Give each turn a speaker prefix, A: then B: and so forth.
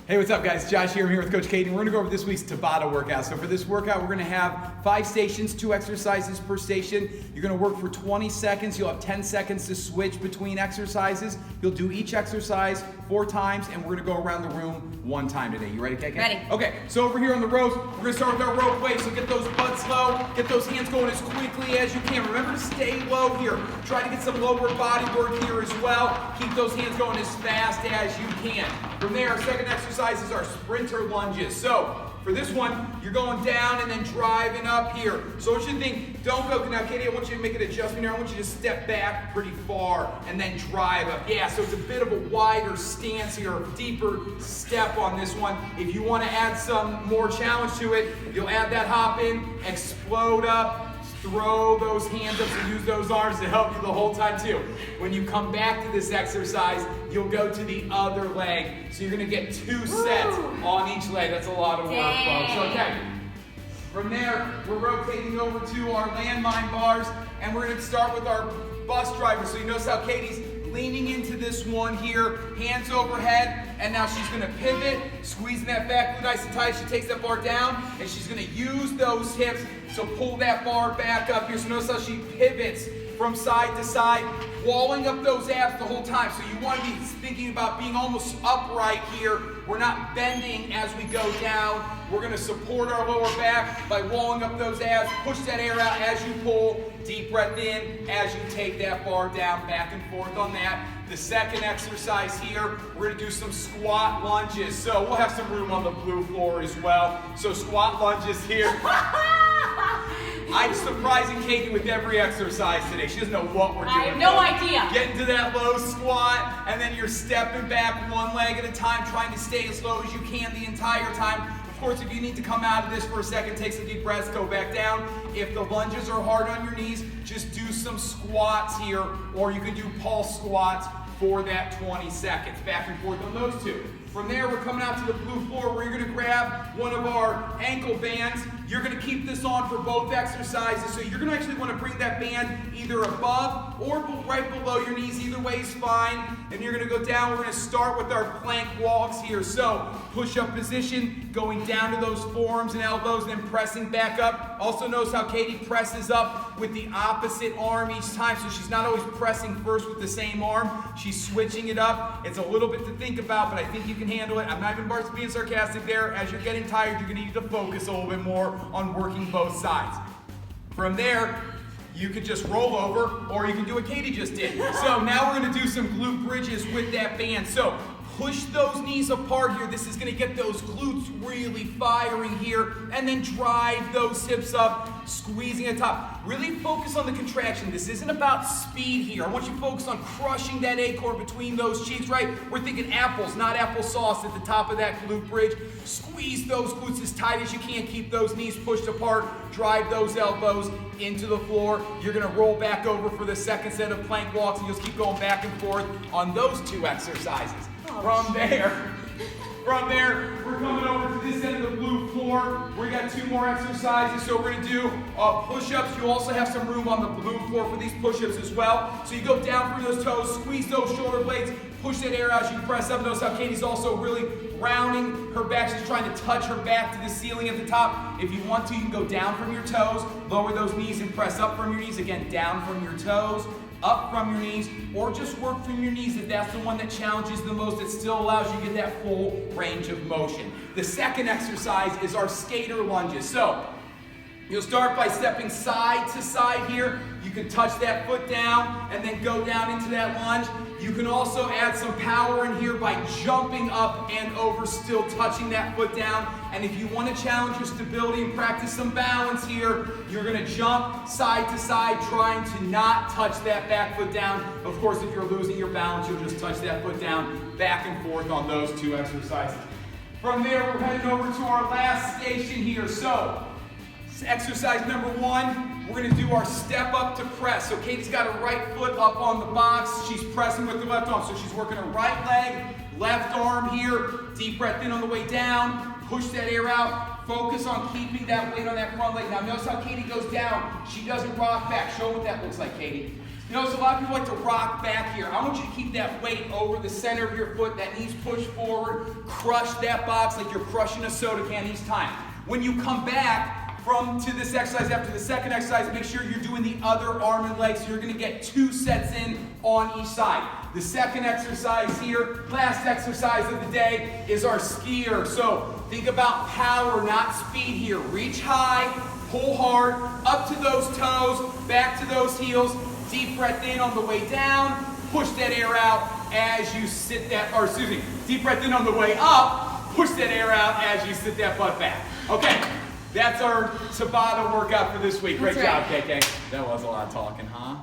A: Hey, what's up guys? Josh here. I'm here with Coach Katie, and we're gonna go over this week's Tabata workout. So for this workout, we're gonna have 5 stations, 2 exercises per station. You're gonna work for 20 seconds. You'll have 10 seconds to switch between exercises. You'll do each exercise 4 times, and we're gonna go around the room 1 time today. You ready, Katie?
B: Ready.
A: Okay, so over here on the ropes, we're gonna start with our rope weight. So get those butts low, get those hands going as quickly as you can. Remember to stay low here. Try to get some lower body work here as well. Keep those hands going as fast as you can. From there, our second exercise is our sprinter lunges. So for this one, you're going down and then driving up here. So what you think, don't go, now Katie, I want you to make an adjustment here. I want you to step back pretty far and then drive up. Yeah, so it's a bit of a wider stance here, a deeper step on this one. If you want to add some more challenge to it, you'll add that hop in, explode up, throw those hands up, so use those arms to help you the whole time too. When you come back to this exercise, you'll go to the other leg. So you're gonna get 2 sets on each leg. That's a lot of work, folks. Okay. From there, we're rotating over to our landmine bars, and we're gonna start with our bus driver. So you notice how Katie's leaning into this one here, hands overhead, and now she's gonna pivot, squeezing that back glute nice and tight. She takes that bar down, and she's gonna use those hips to pull that bar back up here. So notice how she pivots from side to side, walling up those abs the whole time. So you wanna be thinking about being almost upright here. We're not bending as we go down. We're gonna support our lower back by walling up those abs, push that air out as you pull, deep breath in as you take that bar down, back and forth on that. The second exercise here, we're gonna do some squat lunges. So we'll have some room on the blue floor as well. So squat lunges here. I'm surprising Katie with every exercise today. She doesn't know what we're doing.
B: I have no idea.
A: Get into that low squat, and then you're stepping back 1 leg at a time, trying to stay as low as you can the entire time. Of course, if you need to come out of this for a second, take some deep breaths, go back down. If the lunges are hard on your knees, just do some squats here, or you can do pulse squats for that 20 seconds. Back and forth on those 2. From there, we're coming out to the blue floor where you're gonna grab one of our ankle bands. You're gonna keep this on for both exercises. So you're gonna actually wanna bring that band either above or right below your knees. Either way is fine. And you're gonna go down. We're gonna start with our plank walks here. So push-up position, going down to those forearms and elbows, then pressing back up. Also notice how Katie presses up with the opposite arm each time. So she's not always pressing first with the same arm. She's switching it up. It's a little bit to think about, but I think you can handle it. I'm not even being sarcastic there. As you're getting tired, you're gonna need to focus a little bit more on working both sides. From there, you could just roll over, or you can do what Katie just did. So now we're gonna do some glute bridges with that band. So push those knees apart here. This is gonna get those glutes really firing here, and then drive those hips up, squeezing at the top. Really focus on the contraction. This isn't about speed here. I want you to focus on crushing that acorn between those cheeks, right? We're thinking apples, not applesauce at the top of that glute bridge. Squeeze those glutes as tight as you can. Keep those knees pushed apart. Drive those elbows into the floor. You're gonna roll back over for the second set of plank walks, and you'll just keep going back and forth on those 2 exercises. From there, we're coming over to this end of the blue floor. We got 2 more exercises, so we're gonna do push-ups. You also have some room on the blue floor for these push-ups as well. So you go down through those toes, squeeze those shoulder blades, push that air out as you press up. Notice how Katie's also really rounding her back. She's trying to touch her back to the ceiling at the top. If you want to, you can go down from your toes, lower those knees and press up from your knees. Again, down from your toes, up from your knees, or just work from your knees if that's the one that challenges the most. It still allows you to get that full range of motion. The second exercise is our skater lunges. So you'll start by stepping side to side here. You can touch that foot down and then go down into that lunge. You can also add some power in here by jumping up and over, still touching that foot down. And if you want to challenge your stability and practice some balance here, you're going to jump side to side, trying to not touch that back foot down. Of course, if you're losing your balance, you'll just touch that foot down, back and forth on those 2 exercises. From there, we're heading over to our last station here. So exercise number 1, we're gonna do our step up to press. So Katie's got her right foot up on the box. She's pressing with the left arm. So she's working her right leg, left arm here. Deep breath in on the way down. Push that air out. Focus on keeping that weight on that front leg. Now notice how Katie goes down. She doesn't rock back. Show what that looks like, Katie. You know, so a lot of people like to rock back here. I want you to keep that weight over the center of your foot, that knees pushed forward, crush that box like you're crushing a soda can each time. When you come back to this exercise after the second exercise, make sure you're doing the other arm and leg, so you're gonna get 2 sets in on each side. The second exercise here, last exercise of the day, is our skier. So think about power, not speed here. Reach high, pull hard, up to those toes, back to those heels. Deep breath in on the way down, push that air out as you sit that, or excuse me, deep breath in on the way up, push that air out as you sit that butt back. Okay, that's our Tabata workout for this week. Great job, KK. That was a lot of talking, huh?